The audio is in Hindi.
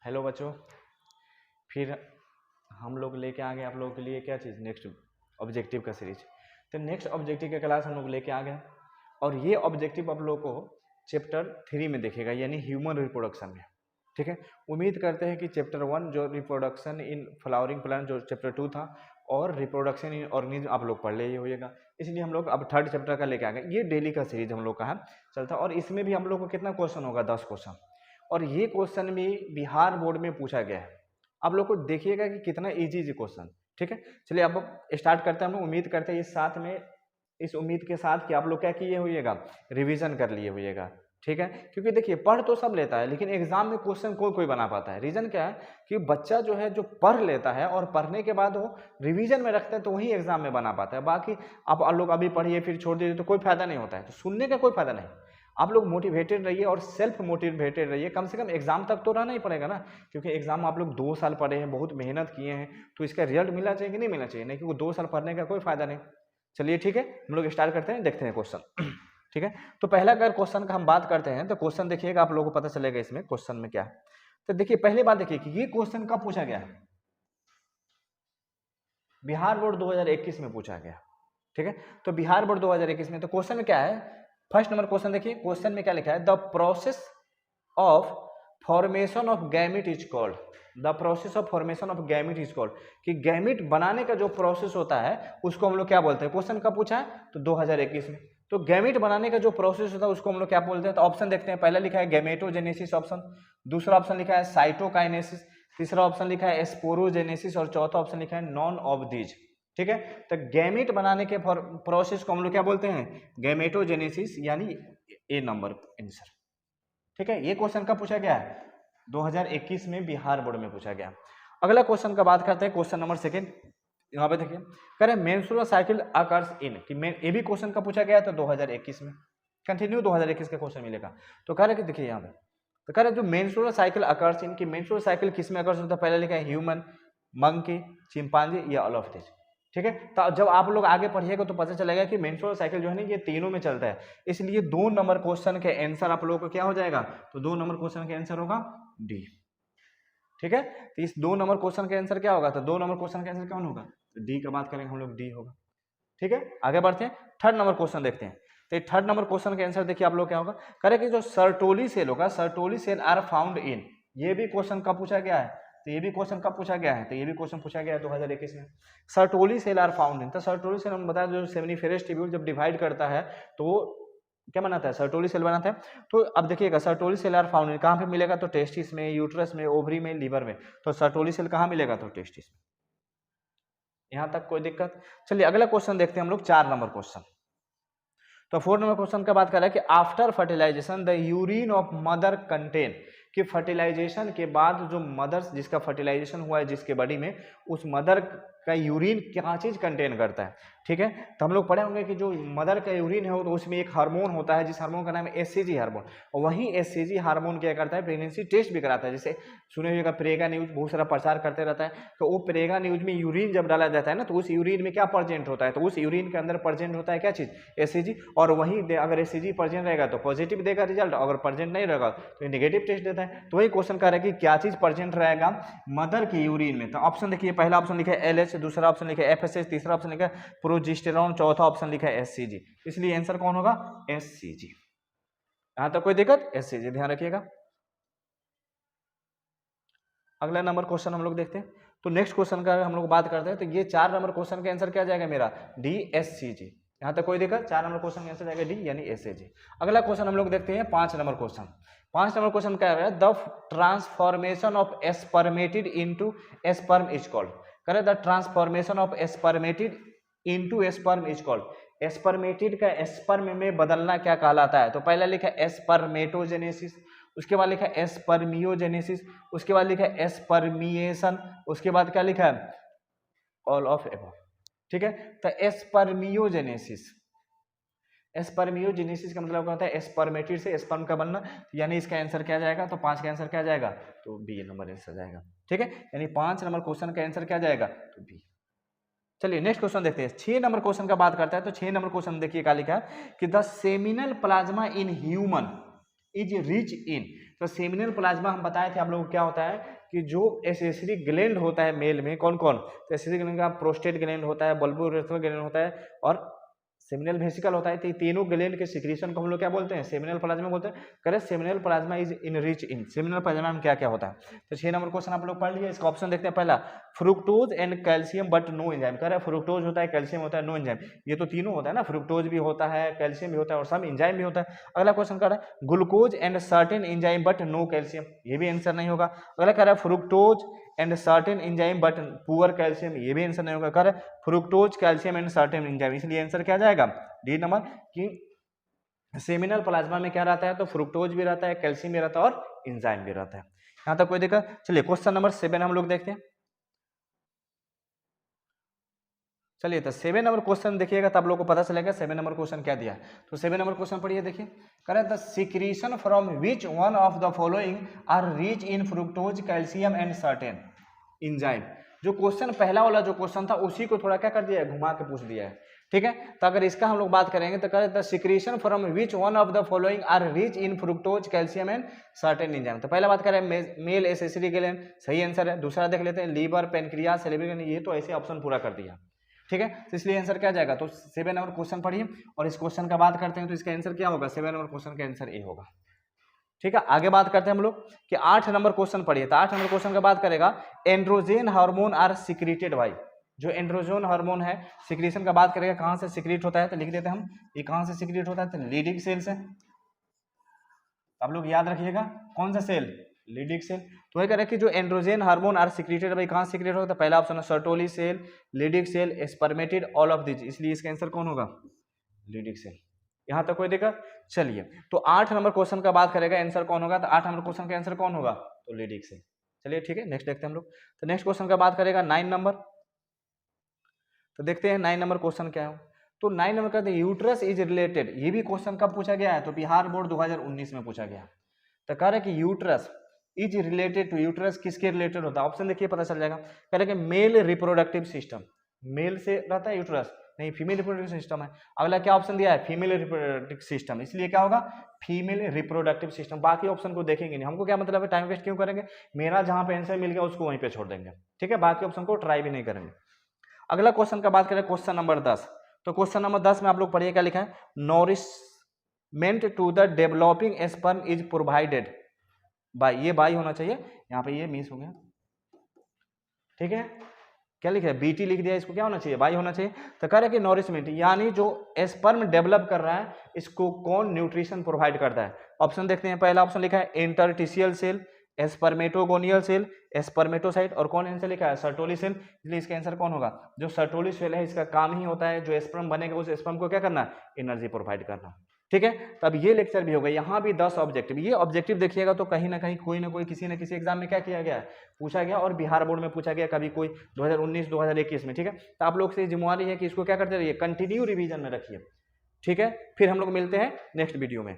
हेलो बच्चों, फिर हम लोग लेके आ गए आप लोगों के लिए क्या चीज़, नेक्स्ट ऑब्जेक्टिव का सीरीज। तो नेक्स्ट ऑब्जेक्टिव का क्लास हम लोग लेके आ गए और ये ऑब्जेक्टिव आप लोगों को चैप्टर 3 में देखेगा, यानी ह्यूमन रिप्रोडक्शन में। ठीक है, उम्मीद करते हैं कि चैप्टर 1 जो रिप्रोडक्शन इन फ्लावरिंग प्लांट जो चैप्टर 2 था और रिप्रोडक्शन इन ऑर्गेनिज्म आप लोग पढ़ ले होइएगा, इसलिए हम लोग अब थर्ड चैप्टर का लेके आ गए। ये डेली का सीरीज हम लोग का है चलता, और इसमें भी हम लोग को कितना क्वेश्चन होगा, 10 क्वेश्चन, और ये क्वेश्चन भी बिहार बोर्ड में पूछा गया है। आप लोग को देखिएगा कि कितना इजी क्वेश्चन। ठीक है, चलिए अब स्टार्ट करते हैं। हम लोग उम्मीद करते हैं इस उम्मीद के साथ कि आप लोग क्या किए होइएगा, रिवीजन कर लिए होइएगा। ठीक है, क्योंकि देखिए पढ़ तो सब लेता है, लेकिन एग्जाम में क्वेश्चन कोई कोई बना पाता है। रीजन क्या है कि बच्चा जो है जो पढ़ लेता है और पढ़ने के बाद वो रिवीजन में रखते हैं तो वही एग्जाम में बना पाता है। बाकी आप लोग अभी पढ़िए फिर छोड़ दीजिए तो कोई फायदा नहीं होता है, तो सुनने का कोई फायदा नहीं। आप लोग मोटिवेटेड रहिए और सेल्फ मोटिवेटेड रहिए, कम से कम एग्जाम तक तो रहना ही पड़ेगा ना, क्योंकि एग्जाम आप लोग 2 साल पढ़े हैं, बहुत मेहनत किए हैं, तो इसका रिजल्ट मिलना चाहिए कि नहीं मिलना चाहिए, नहीं, क्योंकि 2 साल पढ़ने का कोई फायदा नहीं। चलिए ठीक है, हम लोग स्टार्ट करते हैं, देखते हैं क्वेश्चन। ठीक है, तो पहला अगर क्वेश्चन का हम बात करते हैं तो क्वेश्चन देखिएगा, आप लोगों को पता चलेगा इसमें क्वेश्चन में क्या है। तो देखिए पहली बात देखिए कि ये क्वेश्चन कब पूछा गया है, बिहार बोर्ड 2021 में पूछा गया। ठीक है, तो बिहार बोर्ड 2021 में, तो क्वेश्चन में क्या है, फर्स्ट नंबर क्वेश्चन देखिए, क्वेश्चन में क्या लिखा है, the process of formation of gamete is called, the process of formation of gamete is called, कि गैमिट बनाने का जो प्रोसेस होता है उसको हम लोग क्या बोलते हैं। क्वेश्चन कब पूछा है, तो 2021 में। तो गैमिट बनाने का जो प्रोसेस होता है उसको हम लोग क्या बोलते हैं, तो ऑप्शन देखते हैं। पहला लिखा है गैमेटोजेनेसिस ऑप्शन, दूसरा ऑप्शन लिखा है साइटोकाइनेसिस, तीसरा ऑप्शन लिखा है स्पोरोजेनेसिस और चौथा ऑप्शन लिखा है नॉन ऑफ दीज। ठीक है, तो गैमेट बनाने के प्रोसेस को हम लोग क्या बोलते हैं, गैमेटोजेनेसिस, यानी ए नंबर आंसर। ठीक है, ये क्वेश्चन कब पूछा गया है, 2021 में बिहार बोर्ड में पूछा गया। अगला क्वेश्चन का बात करते हैं, क्वेश्चन नंबर सेकंड, यहाँ पे देखिए कह रहे मेंस्ट्रुअल साइकिल अकर्स इन, कि ये भी क्वेश्चन का पूछा गया था 2021 में, कंटिन्यू 2021 का क्वेश्चन मिलेगा। तो कह रहे कि देखिए यहाँ पे, तो कह रहे जो मेंस्ट्रुअल साइकिल अकर्स इन, कि मेंस्ट्रुअल साइकिल किस में अकर्स होता है, पहले लिखा है ह्यूमन, मंकी, चिंपांजी या ऑल ऑफ दिस। ठीक है, तो जब आप लोग आगे पढ़िएगा तो पता चलेगा कि मेंस्ट्रुअल साइकिल जो है ना ये तीनों में चलता है, इसलिए 2 नंबर क्वेश्चन के आंसर आप लोगों को क्या हो जाएगा, तो 2 नंबर क्वेश्चन के आंसर होगा डी। ठीक है, तो इस 2 नंबर क्वेश्चन के आंसर क्या होगा, तो 2 नंबर क्वेश्चन का आंसर कौन होगा, तो डी का बात करेंगे हम लोग, डी होगा। ठीक है, आगे बढ़ते हैं, थर्ड नंबर क्वेश्चन देखते हैं। तो थर्ड नंबर क्वेश्चन का आंसर देखिए आप लोग क्या होगा, करें कि जो सर्टोली सेल होगा, Sertoli cell are found in, ये भी क्वेश्चन कब पूछा गया है, तो ये भी क्वेश्चन कब पूछा गया है, तो ये भी क्वेश्चन पूछा गया है 2021 में। Sertoli cell are found in, तो सर्टोली सेल हम बताया जो सेमिनिफेरस ट्यूब्यूल जब डिवाइड करता है तो क्या बनाता है, सर्टोली सेल बनाता है। तो अब देखिएगा Sertoli cell are found in कहाँ पे मिलेगा, तो टेस्टिस में, यूट्रस में, ओवरी में, लीवर में। तो सर्टोली सेल कहाँ मिलेगा, तो टेस्टिस में। यहां तक कोई दिक्कत। चलिए अगला क्वेश्चन देखते हैं हम लोग, 4 नंबर क्वेश्चन। तो 4 नंबर क्वेश्चन का बात कर रहा है कि after fertilisation the urine of mother contain, कि फर्टिलाइजेशन के बाद जो मदर जिसका फर्टिलाइजेशन हुआ है जिसके बॉडी में, उस मदर का यूरिन क्या चीज कंटेन करता है। ठीक है, तो हम लोग पढ़े होंगे कि जो मदर का यूरिन है तो उसमें एक हार्मोन होता है जिस हार्मोन का नाम है एससीजी हार्मोन, और वही एससीजी हार्मोन क्या करता है, प्रेगनेंसी टेस्ट भी कराता है। जैसे सुने होगा प्रेगा न्यूज बहुत सारा प्रचार करते रहता है, तो वो प्रेगा न्यूज में यूरिन जब डाला जाता है ना, तो उस यूरिन में क्या प्रेजेंट होता है, तो उस यूरिन के अंदर प्रेजेंट होता है क्या चीज, एससीजी, और वही अगर एससीजी प्रेजेंट रहेगा तो पॉजिटिव देगा रिजल्ट, अगर प्रेजेंट नहीं रहेगा तो नेगेटिव टेस्ट देता है। तो वही क्वेश्चन कर रहा है कि क्या चीज प्रेजेंट रहेगा मदर के यूरिन में। तो ऑप्शन देखिए, पहला ऑप्शन लिखा है एलएच, दूसरा ऑप्शन लिखा है एफएसएच, तीसरा ऑप्शन लिखा है प्रोजेस्टेरॉन, चौथा ऑप्शन लिखा है एससीजी, इसलिए आंसर कौन होगा, एससीजी। यहां तक कोई दिक्कत, एससीजी ध्यान रखिएगा। अगला नंबर क्वेश्चन हम लोग देखते हैं। तो नेक्स्ट क्वेश्चन का हम लोग बात करते हैं, तो ये 4 नंबर क्वेश्चन का आंसर क्या जाएगा मेरा, डी एससीजी। यहां तक कोई दिक्कत, 4 नंबर क्वेश्चन का आंसर जाएगा डी यानी एससीजी। अगला क्वेश्चन हम लोग देखते हैं 5 नंबर क्वेश्चन। 5 नंबर क्वेश्चन क्या है, the transformation of spermatid into sperm is called, करे the transformation of spermatid into sperm is called, spermatid का स्पर्म में बदलना क्या कहलाता है। तो पहला लिखा है स्पर्मेटोजेनेसिस, उसके बाद लिखा है स्पर्मियोजेनेसिस, उसके बाद लिखा है स्पर्मिएशन, उसके बाद क्या लिखा है, ऑल ऑफ एबव। ठीक है, तो स्पर्मियोजेनेसिस, स्पर्मियोजेनेसिस का मतलब क्या होता है, स्पर्मेटिड से स्पर्म का बनना, यानी इसका आंसर क्या जाएगा, तो 5 का आंसर क्या जाएगा, तो बी नंबर आंसर जाएगा। ठीक है, यानी 5 नंबर क्वेश्चन का आंसर क्या जाएगा, तो बी। चलिए नेक्स्ट क्वेश्चन देखते हैं, 6 नंबर क्वेश्चन का बात करता है। तो 6 नंबर क्वेश्चन देखिए क्या लिखा है कि the seminal plasma in human, is rich in. तो सेमिनल प्लाज्मा हम बताए थे आप लोगों को क्या होता है कि जो एसेसरी ग्लैंड होता है मेल में, कौन कौन, तो एसेसरी ग्लैंड का प्रोस्टेट ग्लैंड होता है, बल्बोरेथ्रल ग्लैंड होता है और सेमिनल वेसिकल होता है। तो ये तीनों ग्लैंड के सिक्रीशन को हम लोग क्या बोलते हैं, सेमिनल प्लाज्मा बोलते हैं। करें seminal plasma is in rich in, seminal plasma में क्या क्या होता है। तो 6 नंबर क्वेश्चन आप लोग पढ़ लिए। इसका ऑप्शन देखते हैं। पहला fructose and calcium but no enzyme. कह रहे फ्रुक्टोज होता है, कैल्शियम होता है, नो एंजाइम। ये तो तीनों होता है ना, फ्रुक्टोज भी होता है, कैल्शियम भी होता है और सब एंजाइम भी होता है। अगला क्वेश्चन कह रहा है glucose and certain enzyme but no calcium, ये भी आंसर नहीं होगा। अगला कह रहा है fructose and certain enzyme but poor calcium, ये भी आंसर नहीं होगा। कह रहा है fructose calcium and certain enzyme, इसलिए आंसर क्या जाएगा डी नंबर कि सेमिनल प्लाज्मा में क्या रहता है, तो फ्रुक्टोज भी रहता है, कैल्शियम भी रहता है और एंजाइम भी रहता है। यहां तक कोई दिक्कत। चलिए क्वेश्चन नंबर 7 हम लोग देखते हैं। चलिए तो 7 नंबर क्वेश्चन देखिएगा तब लोगों को पता चलेगा 7 नंबर क्वेश्चन क्या दिया है। तो 7 नंबर क्वेश्चन पढ़िए, देखिए करें the secretion from which one of the following are rich in fructose calcium and certain enzyme. जो क्वेश्चन पहला वाला जो क्वेश्चन था उसी को थोड़ा क्या कर दिया है, घुमा के पूछ दिया है, ठीक है। तो अगर इसका हम लोग बात करेंगे तो करें the secretion from which one of the following are rich in fructose calcium and certain enzyme. तो पहला बात करें मेल एसेसरी ग्लैंड, सही आंसर है। दूसरा देख लेते हैं लीवर, पेनक्रियास, सेरेब्रल ग्लैंड, ये तो ऐसे ऑप्शन पूरा कर दिया, ठीक है। तो इसलिए आंसर क्या जाएगा, तो 7 नंबर क्वेश्चन पढ़िए और इस क्वेश्चन का बात करते हैं। तो इसका आंसर क्या होगा, 7 नंबर क्वेश्चन का आंसर ए होगा, ठीक है। आगे बात करते हैं हम लोग कि 8 नंबर क्वेश्चन पढ़िए। तो 8 नंबर क्वेश्चन का बात करेगा androgen hormone are secreted by. जो एंड्रोजन हार्मोन है सिक्रीशन का बात करेगा, कहां से सिक्रीट होता है, तो लिख देते हैं हम, ये कहां से सिक्रीट होता है, तो लीडिक सेल से। आप लोग याद रखिएगा कौन सा सेल, लीडिक सेल। तो वही कह रहे कि जो androgen hormone are secreted by कहां सिक्रीट होता है, पहला ऑप्शन है Sertoli cell, Leydig cell, spermatid, all of this, इसलिए इसका आंसर कौन होगा, लीडिक सेल। यहां तक कोई दिक्कत। चलिए तो 8 नंबर क्वेश्चन का बात करेगा आंसर कौन होगा, तो 8 नंबर क्वेश्चन का आंसर कौन होगा, तो लीडिक सेल। चलिए ठीक है, नेक्स्ट देखते हैं हम लोग। तो नेक्स्ट क्वेश्चन का बात करेगा 9 नंबर। तो देखते हैं 9 नंबर क्वेश्चन क्या है। तो 9 नंबर कहते हैं यूट्रस इज रिलेटेड, ये भी क्वेश्चन कब पूछा गया है, तो बिहार बोर्ड 2019 में पूछा गया। तो कह रहे कि uterus is related to, uterus किसके रिलेटेड होता है, ऑप्शन देखिए पता चल जाएगा। कह रहे कि मेल रिप्रोडक्टिव सिस्टम, मेल से रहता है यूट्रस, नहीं फीमेल रिप्रोडक्टिव सिस्टम है। अगला क्या ऑप्शन दिया है, फीमेल रिप्रोडक्टिव सिस्टम, इसलिए क्या होगा फीमेल रिप्रोडक्टिव सिस्टम। बाकी ऑप्शन को देखेंगे नहीं, हमको क्या मतलब है, टाइम वेस्ट क्यों करेंगे, मेरा जहां पे आंसर मिल गया उसको वहीं पे छोड़ देंगे, ठीक है, बाकी ऑप्शन को ट्राई भी नहीं करेंगे। अगला क्वेश्चन का बात करें, क्वेश्चन नंबर 10। तो क्वेश्चन नंबर 10 में आप लोग पढ़िए क्या लिखा है, nourishment to the developing sperm is provided by, ये बाई होना चाहिए, यहाँ पे ये मिस हो गया, ठीक है। क्या लिखा है, बीटी लिख दिया, इसको क्या होना चाहिए, बाई होना चाहिए। तो कह रहे कि नॉरिशमेंट यानी जो स्पर्म डेवलप कर रहा है इसको कौन न्यूट्रिशन प्रोवाइड करता है। ऑप्शन देखते हैं, पहला ऑप्शन लिखा है interstitial cell, spermatogonial cell, spermatocyte, और कौन आंसर लिखा है, सर्टोली सेल, इसलिए इसका आंसर कौन होगा, जो सर्टोली सेल है इसका काम ही होता है जो स्पर्म बनेगा उस स्पर्म को क्या करना है, एनर्जी प्रोवाइड करना, ठीक है। तब ये लेक्चर भी होगा, यहाँ भी 10 ऑब्जेक्टिव, ये ऑब्जेक्टिव देखिएगा तो कहीं ना कहीं कोई ना कोई किसी न किसी एग्जाम में क्या किया गया है, पूछा गया, और बिहार बोर्ड में पूछा गया, कभी कोई 2019 2021 में, ठीक है। तो आप लोग से जिम्मेवारी है कि इसको क्या करते रहिए, कंटिन्यू रिवीजन में रखिए, ठीक है। फिर हम लोग मिलते हैं नेक्स्ट वीडियो में।